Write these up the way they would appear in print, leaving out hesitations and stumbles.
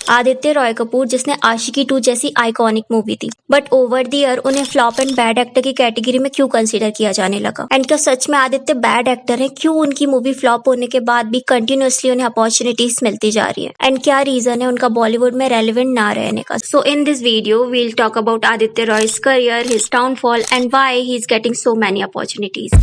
आदित्य रॉय कपूर, जिसने आशिकी 2 जैसी iconic movie थी, बट ओवर द ईयर उन्हें फ्लॉप एंड बैड एक्टर की कैटेगरी में क्यों कंसीडर किया जाने लगा? एंड क्या सच में आदित्य बैड एक्टर है? क्यों उनकी मूवी फ्लॉप होने के बाद भी कंटिन्यूअसली उन्हें अपॉर्चुनिटीज मिलती जा रही है? एंड क्या रीजन है उनका बॉलीवुड में रेलेवेंट ना रहने का? So in this video we'll talk about Aditya Roy's career, his downfall and why he is getting so many opportunities.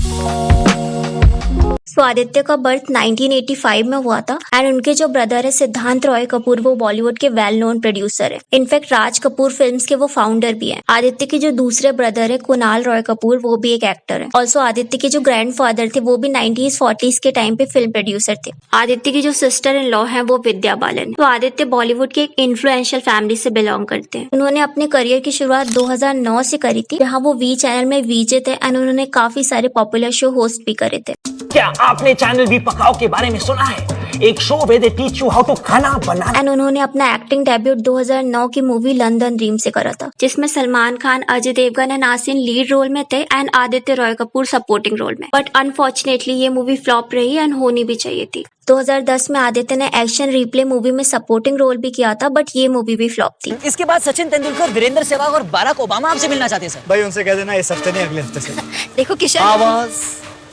सो आदित्य का बर्थ 1985 में हुआ था एंड उनके जो ब्रदर है सिद्धांत रॉय कपूर, वो बॉलीवुड के वेल नोन प्रोड्यूसर है। इनफैक्ट राज कपूर फिल्म्स के वो फाउंडर भी हैं। आदित्य के जो दूसरे ब्रदर है कुणाल रॉय कपूर, वो भी एक एक्टर है। ऑल्सो आदित्य के जो ग्रैंडफादर थे वो भी 90s 40s के टाइम पे फिल्म प्रोड्यूसर थे। आदित्य की जो सिस्टर इन लॉ है वो विद्या बालन। तो आदित्य बॉलीवुड के एक इन्फ्लुएंशियल फैमिली से बिलोंग करते हैं। उन्होंने अपने करियर की शुरुआत 2009 से करी थी, जहाँ वो वी चैनल में वीजे थे एंड उन्होंने काफी सारे पॉपुलर शो होस्ट भी करे थे। क्या आपने चैनल भी पकाओ के बारे में सुना है? एक show where they teach you how to खाना बनाना। एंड उन्होंने अपना एक्टिंग डेब्यूट 2009 की मूवी लंदन ड्रीम से करा था, जिसमें Salman Khan, Ajay Devgan and Asin lead role में थे and Aditya Roy Kapur supporting role में। बट अनफॉर्चुनेटली ये मूवी फ्लॉप रही एंड होनी भी चाहिए थी। 2010 में आदित्य ने एक्शन रिप्ले मूवी में सपोर्टिंग रोल भी किया था, बट ये मूवी भी फ्लॉप थी। इसके बाद सचिन तेंदुलकर, वीरेंद्र सहवाग और बाराक ओबामा आपसे मिलना चाहते हैं सर। भाई उनसे कह देना इस हफ्ते नहीं अगले हफ्ते से। देखो किशन, आवाज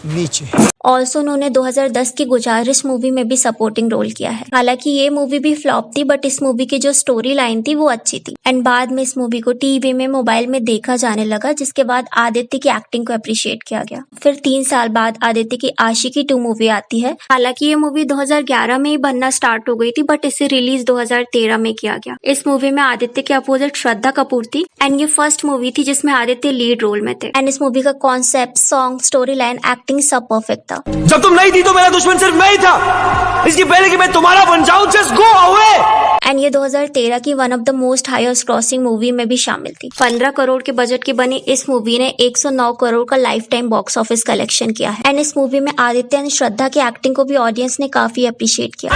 नीचे। ऑल्सो उन्होंने 2010 की गुजारिश मूवी में भी सपोर्टिंग रोल किया है। हालांकि ये मूवी भी फ्लॉप थी, बट इस मूवी की जो स्टोरी लाइन थी वो अच्छी थी एंड बाद में इस मूवी को टीवी में, मोबाइल में देखा जाने लगा, जिसके बाद आदित्य की एक्टिंग को अप्रिशिएट किया गया। फिर 3 साल बाद आदित्य की आशिकी 2 मूवी आती है। हालांकि ये मूवी 2011 में ही बनना स्टार्ट हो गई थी, बट इसे रिलीज 2013 में किया गया। इस मूवी में आदित्य के अपोजिट श्रद्धा कपूर थी एंड ये फर्स्ट मूवी थी जिसमें आदित्य लीड रोल में थे। एंड इस मूवी का concept, song, story line, acting सब परफेक्ट था। जब तुम नहीं थी तो मेरा दुश्मन सिर्फ मैं ही था। इसके पहले कि मैं तुम्हारा बन जाऊं, जस्ट गो अवे। एंड ये 2013 की one of the most highest crossing movie में भी शामिल थी। 15 करोड़ के बजट की बनी इस मूवी ने 109 करोड़ का life time box office collection किया है। एंड इस मूवी में आदित्य एंड श्रद्धा की एक्टिंग को भी ऑडियंस ने काफी अप्रिशिएट किया।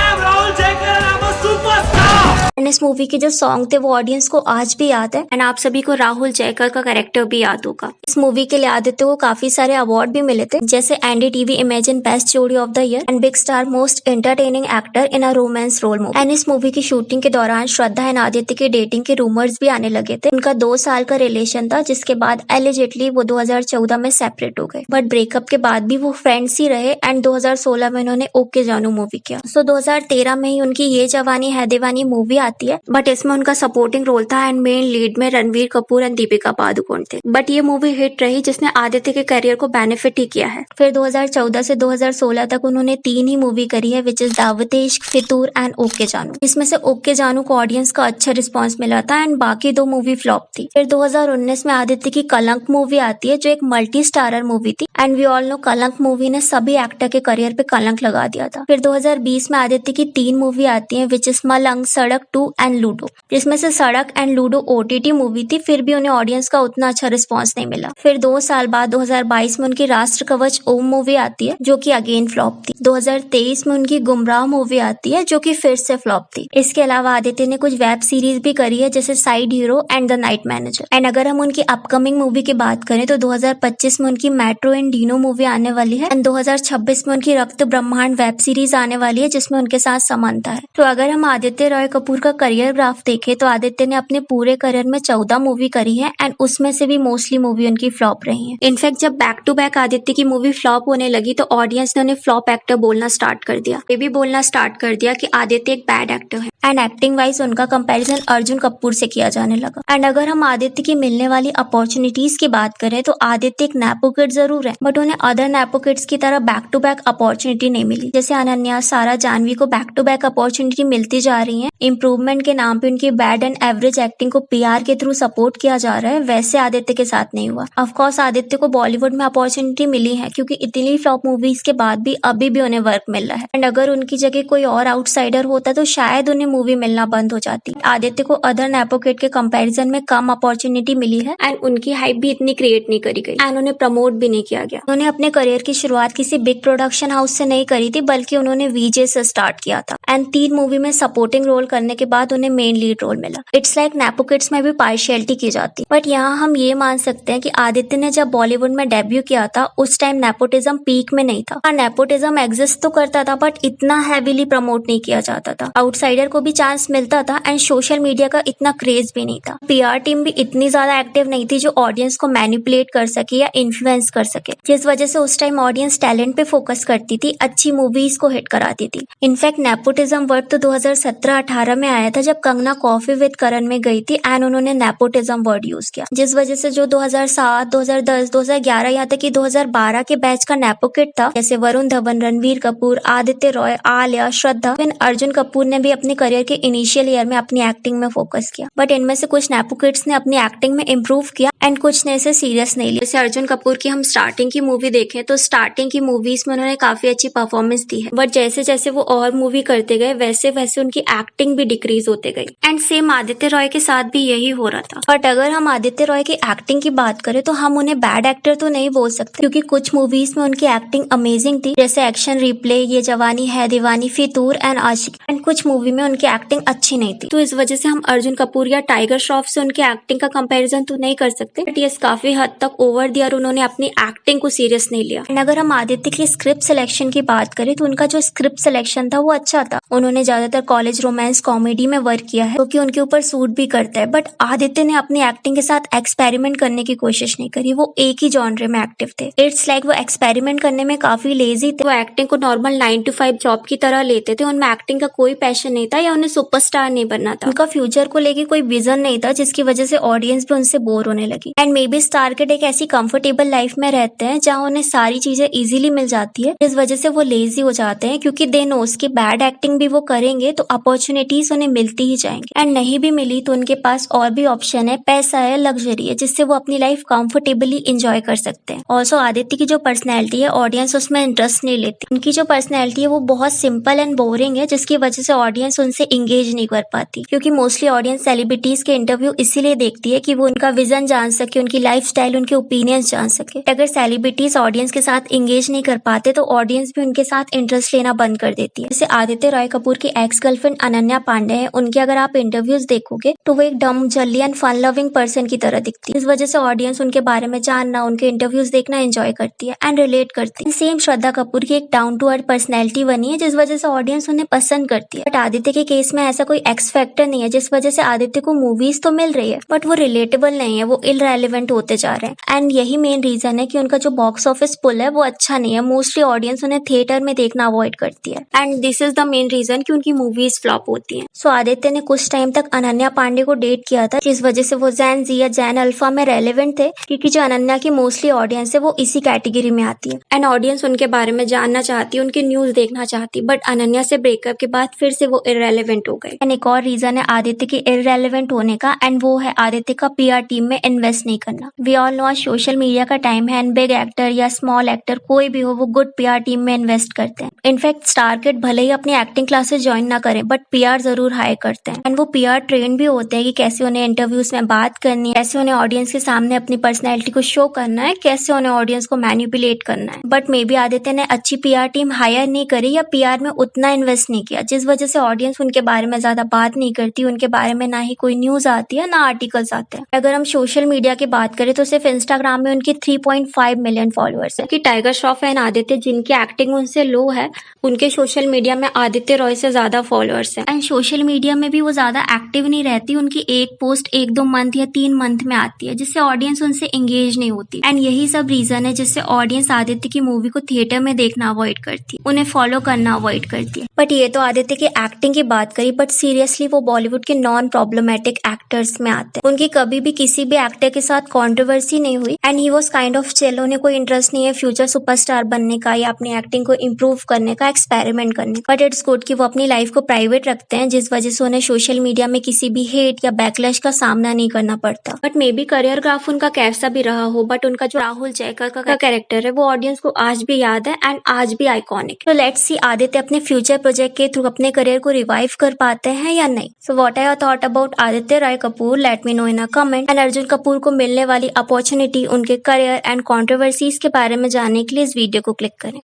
एंड इस मूवी के जो सॉन्ग थे वो ऑडियंस को आज भी याद है एंड आप सभी को राहुल जयकर का कैरेक्टर भी याद होगा। इस मूवी के लिए आदित्य को काफी सारे अवार्ड भी मिले थे, जैसे NDTV Imagine best Jodi of the year and Big Star most entertaining actor in a romance role movie. And इस मूवी की शूटिंग के दौरान श्रद्धा एंड आदित्य के डेटिंग के रूमर्स भी आने लगे थे। उनका 2 साल का रिलेशन था, जिसके बाद एलिजिटली वो 2014 में सेपरेट हो गए, बट ब्रेकअप के बाद भी वो फ्रेंड्स ही रहे एंड 2016 में उन्होंने ओके जानू मूवी किया। सो 2013 में ही उनकी ये जवानी है दीवानी मूवी आती है, बट इसमें उनका सपोर्टिंग रोल था एंड मेन लीड में रणवीर कपूर एंड दीपिका पादुकोण थे। बट ये मूवी हिट रही, जिसने आदित्य के करियर को बेनिफिट ही किया है। फिर 2014 से 2016 तक उन्होंने 3 ही मूवी करी है, विच इज दावत इश्क, फितूर एंड ओके जानू। इसमें से ओके जानू को ऑडियंस का अच्छा रिस्पॉन्स मिला था एंड बाकी 2 मूवी फ्लॉप थी। फिर 2019 में आदित्य की कलंक मूवी आती है, जो एक मल्टी स्टारर मूवी थी एंड वी ऑल नो कलंक मूवी ने सभी एक्टर के करियर पे कलंक लगा दिया था। फिर 2020 में आदित्य की 3 मूवी आती है, विच इज मलंग, सड़क 2 एंड लूडो, जिसमें से सड़क एंड लूडो ओटीटी मूवी थी, फिर भी उन्हें ऑडियंस का उतना अच्छा रिस्पॉन्स नहीं मिला। फिर 2 साल बाद 2022 में उनकी राष्ट्र कवच ओम मूवी आती है, जो कि अगेन फ्लॉप थी। 2023 में उनकी गुमराह मूवी आती है, जो कि फिर से फ्लॉप थी। इसके अलावा आदित्य ने कुछ वेब सीरीज भी करी है, जैसे side hero and the night manager. And अगर हम उनकी अपकमिंग मूवी की बात करें तो 2025 में उनकी मेट्रो एंड डीनो मूवी आने वाली है एंड 2026 में उनकी रक्त ब्रह्मांड वेब सीरीज आने वाली है, जिसमें उनके साथ समानता है। तो अगर हम आदित्य रॉय कपूर का करियर ग्राफ देखें तो आदित्य ने अपने पूरे करियर में 14 मूवी करी है एंड उसमें से भी मोस्टली मूवी उनकी फ्लॉप रही है। इनफैक्ट जब बैक टू बैक आदित्य की मूवी फ्लॉप होने लगी तो ऑडियंस ने उन्हें फ्लॉप एक्टर बोलना स्टार्ट कर दिया। ये भी बोलना स्टार्ट कर दिया कि आदित्य एक बैड एक्टर है एंड एक्टिंग वाइज उनका कंपैरिजन अर्जुन कपूर से किया जाने लगा। एंड अगर हम आदित्य की मिलने वाली अपॉर्चुनिटीज की बात करें तो आदित्य एक नेपो किड जरूर है, बट उन्हें अदर नेपो किड्स की तरह बैक टू बैक अपॉर्चुनिटी नहीं मिली। जैसे अनन्या, सारा, जानवी को बैक टू बैक अपॉर्चुनिटी मिलती जा रही है, इम्प्रूवमेंट के नाम पे उनकी बैड एंड एवरेज एक्टिंग को पीआर के थ्रू सपोर्ट किया जा रहा है, वैसे आदित्य के साथ नहीं हुआ। ऑफकोर्स आदित्य को बॉलीवुड में अपॉर्चुनिटी मिली है, क्योंकि इतनी फ्लॉप मूवीज के बाद भी अभी भी उन्हें वर्क मिल रहा है एंड अगर उनकी जगह कोई और आउटसाइडर होता तो शायद उन्हें मूवी मिलना बंद हो जाती। आदित्य को अदर नेपो किड के कंपैरिजन में कम अपॉर्चुनिटी मिली है एंड उनकी हाइप भी इतनी क्रिएट नहीं करी गई एंड उन्हें प्रमोट भी नहीं किया गया। उन्होंने अपने करियर की शुरुआत किसी बिग प्रोडक्शन हाउस से नहीं करी थी, बल्कि उन्होंने वीजे से स्टार्ट किया था एंड 3 मूवी में सपोर्टिंग रोल करने के बाद उन्हें मेन लीड रोल मिला। इट्स लाइक नेपो किड्स में भी पार्शियलिटी की जाती है, बट यहाँ हम ये मान सकते हैं कि आदित्य ने जब बॉलीवुड में डेब्यू किया था उस टाइम नेपोटिज्म पीक में नहीं था। नेपोटिज्म एग्जिस्ट तो करता था बट इतना हैवीली प्रमोट नहीं किया जाता था। आउटसाइडर को भी चांस मिलता था एंड सोशल मीडिया का इतना क्रेज भी नहीं था। पीआर टीम भी इतनी ज्यादा एक्टिव नहीं थी जो ऑडियंस को मैनिपुलेट कर सके या इन्फ्लुएंस कर सके, जिस वजह से उस टाइम ऑडियंस टैलेंट पे फोकस करती थी, अच्छी मूवीज को हिट कराती थी। इनफैक्ट नेपोटिज्म वर्ड तो 2017-18 में आया था जब कंगना कॉफी विद करण में गई थी एंड उन्होंने नेपोटिज्म वर्ड यूज किया, जिस वजह से जो 2007, 2010, 2011 यहाँ तक कि 2012 के बैच का नेपो किड था, जैसे वरुण धवन, रणवीर कपूर, आदित्य रॉय, आलिया, श्रद्धा, फिर अर्जुन कपूर ने भी अपने करियर के इनिशियल ईयर में अपनी एक्टिंग में फोकस किया। बट इनमें से कुछ नेपो किड्स ने अपनी एक्टिंग में इम्प्रूव किया एंड कुछ ने इसे सीरियस नहीं लिया। जैसे अर्जुन कपूर की हम स्टार्टिंग की मूवी देखें तो स्टार्टिंग की मूवीज में उन्होंने काफी अच्छी परफॉर्मेंस दी है, बट जैसे जैसे वो और मूवी करते गए वैसे वैसे उनकी एक्टिंग भी डिक्रीज होते गई एंड सेम आदित्य रॉय के साथ भी यही हो रहा था। बट अगर हम आदित्य रॉय की एक्टिंग की बात करें तो हम उन्हें बैड एक्टर तो नहीं बोल सकते, क्योंकि कुछ मूवीज में उनकी एक्टिंग अमेजिंग थी, जैसे एक्शन रिप्ले, ये जवानी है दीवानी, फितूर एंड आशिक, एंड कुछ मूवी में उनकी एक्टिंग अच्छी नहीं थी। तो इस वजह से हम अर्जुन कपूर या टाइगर श्रॉफ से उनकी एक्टिंग का कंपैरिजन तो नहीं कर सकते, बट यस काफी हद तक ओवर द ईयर उन्होंने अपनी एक्टिंग को सीरियस नहीं लिया। एंड अगर हम आदित्य की स्क्रिप्ट सिलेक्शन की बात करें तो उनका जो स्क्रिप्ट सिलेक्शन था वो अच्छा था। उन्होंने ज्यादातर कॉलेज रोमांस कॉमेडी में वर्क किया है क्योंकि उनके ऊपर सूट भी करता है, बट आदित्य ने अपनी एक्टिंग के साथ एक्सपेरिमेंट करने की कोशिश नहीं करी, वो एक ही जॉनरे में एक्टिव थे। इट्स लाइक वो एक्सपेरिमेंट करने में काफी लेजी थे, वो एक्टिंग को नॉर्मल 9 to 5 जॉब की तरह लेते थे, उनमें एक्टिंग का कोई पैशन नहीं था या उन्हें सुपरस्टार नहीं बनना था। उनका फ्यूचर को लेके कोई विजन नहीं था, जिसकी वजह से ऑडियंस भी उनसे बोर होने लगी। And may be star kid एक ऐसी कंफर्टेबल लाइफ में रहते हैं जहाँ उन्हें सारी चीजें इजीली मिल जाती है, जिस वजह से वो लेजी हो जाते हैं, क्योंकि दे नो उसकी बैड एक्टिंग भी वो करेंगे तो अपॉर्चुनिटीज उन्हें मिलती ही जाएंगे, एंड नहीं भी मिली तो उनके पास और भी ऑप्शन है, पैसा है, लग्जरी है, जिससे वो अपनी लाइफ कंफर्टेबली एंजॉय कर सकते हैं। ऑल्सो आदित्य की जो पर्सनैलिटी है ऑडियंस उसमें इंटरेस्ट नहीं लेती। उनकी जो पर्सनैलिटी है वो बहुत सिंपल एंड बोरिंग है, जिसकी वजह से ऑडियंस उनसे इंगेज नहीं कर पाती, क्योंकि मोस्टली ऑडियंस सेलिब्रिटीज के इंटरव्यू इसीलिए देखती है कि वो उनका विजन जान सके, उनकी लाइफस्टाइल, उनके ओपिनियंस जान सके। अगर सेलिब्रिटीज ऑडियंस के साथ इंगेज नहीं कर पाते तो ऑडियंस भी उनके साथ इंटरेस्ट लेना बंद कर देती है। जैसे आदित्य रॉय कपूर की एक्स गर्लफ्रेंड अनन्या पांडे है, उनके अगर आप इंटरव्यूज देखोगे तो वो एक डम, जल्ली एंड फन लविंग पर्सन की तरह दिखती है। इस वजह से ऑडियंस उनके बारे में जानना, उनके इंटरव्यूज देखना एंजॉय करती है एंड रिलेट करती है। सेम श्रद्धा कपूर की एक डाउन टू अर्थ पर्सनैलिटी बनी है, जिस वजह से ऑडियंस उन्हें पसंद करती है। बट आदित्य के केस में ऐसा कोई एक्स फैक्टर नहीं है, जिस वजह से आदित्य को मूवीज तो मिल रही है बट वो रिलेटेबल नहीं है, वो इलरेलेवेंट होते जा रहे हैं। एंड यही मेन रीजन है कि उनका जो बॉक्स ऑफिस पुल है वो अच्छा नहीं है। मोस्टली ऑडियंस उन्हें थिएटर में देखना अवॉइड करती है and this is the main reason कि उनकी मूवीज फ्लॉप होती हैं। सो आदित्य ने कुछ टाइम तक अनन्या पांडे को डेट किया था, जिस वजह से वो जैन जी या जैन अल्फा में रेलेवेंट थे, क्योंकि जो अनन्या की मोस्टली ऑडियंस है वो इसी कैटेगरी में आती है एंड ऑडियंस उनके बारे में जानना चाहती है, उनकी न्यूज देखना चाहती है। बट अनन्या से ब्रेकअप के बाद फिर से वो इररेलेवेंट हो गए। एंड एक और रीजन है आदित्य के इररेलेवेंट होने का, एंड वो है आदित्य का पीआर टीम में इन्वेस्ट नहीं करना। वी ऑल नो आज सोशल मीडिया का टाइम है एंड बिग एक्टर या स्मॉल एक्टर कोई भी हो वो गुड पीआर टीम में इन्वेस्ट करते हैं। इनफैक्ट स्टार किड भले ही अपनी एक्टिंग क्लासेस ज्वाइन ना करें बट पीआर जरूर हायर करते हैं एंड वो पीआर ट्रेन भी होते हैं कि कैसे उन्हें इंटरव्यूज में बात करनी है, कैसे उन्हें ऑडियंस के सामने अपनी पर्सनैलिटी को शो करना है, कैसे उन्हें ऑडियंस को मैनिपुलेट करना है। बट मे बी आदित्य ने अच्छी पीआर टीम हायर नहीं करी या पीआर में उतना इन्वेस्ट नहीं किया, जिस वजह से ऑडियंस उनके बारे में ज्यादा बात नहीं करती, उनके बारे में ना ही कोई न्यूज आती है ना आर्टिकल्स आते हैं। अगर हम सोशल मीडिया की बात करें तो सिर्फ इंस्टाग्राम में उनकी 3.5 मिलियन फॉलोअर्स है। कि टाइगर श्रॉफ एंड आदित्य जिनकी एक्टिंग उनसे लो है, उनके सोशल मीडिया में आदित्य रॉय से ज्यादा फॉलोअर्स है एंड सोशल मीडिया में भी वो ज्यादा एक्टिव नहीं रहती, उनकी एक पोस्ट 1-2 मंथ या 3 मंथ में आती है, जिससे ऑडियंस उनसे एंगेज नहीं होती। एंड यही सब रीजन है जिससे ऑडियंस आदित्य की मूवी को थिएटर में देखना अवॉइड करती है, उन्हें फॉलो करना अवॉइड करती है। बट ये तो आदित्य की एक्टिंग की बात करी, बट सीरियसली वो बॉलीवुड के नॉन प्रॉब्लमेटिक एक्टर्स में आते हैं। उनकी कभी भी किसी भी एक्टर के साथ कंट्रोवर्सी नहीं हुई and he was kind of chill. उन्हें कोई इंटरेस्ट नहीं है फ्यूचर सुपरस्टार बनने का या अपनी एक्टिंग को इम्प्रूव करने का, एक्सपेरिमेंट करने का। बट इट्स गुड कि वो अपनी लाइफ को प्राइवेट रखते हैं, जिस वजह से उन्हें सोशल मीडिया में किसी भी हेट या बैकलैश का सामना नहीं करना पड़ता। But may be career graph उनका कैसा भी रहा हो, बट उनका जो राहुल जयकर का कैरेक्टर है वो ऑडियंस को आज भी याद है एंड आज भी आइकॉनिक। तो लेट्स सी आदित्य अपने फ्यूचर प्रोजेक्ट के थ्रू अपने करियर को रिवाइव कर पाते हैं या नहीं। So what are your thought about Aditya Roy Kapoor? Let me know in a comment. And Arjun Kapoor को मिलने वाली अपॉर्चुनिटी, उनके करियर एंड कंट्रोवर्सीज के बारे में जानने के लिए इस वीडियो को क्लिक करें।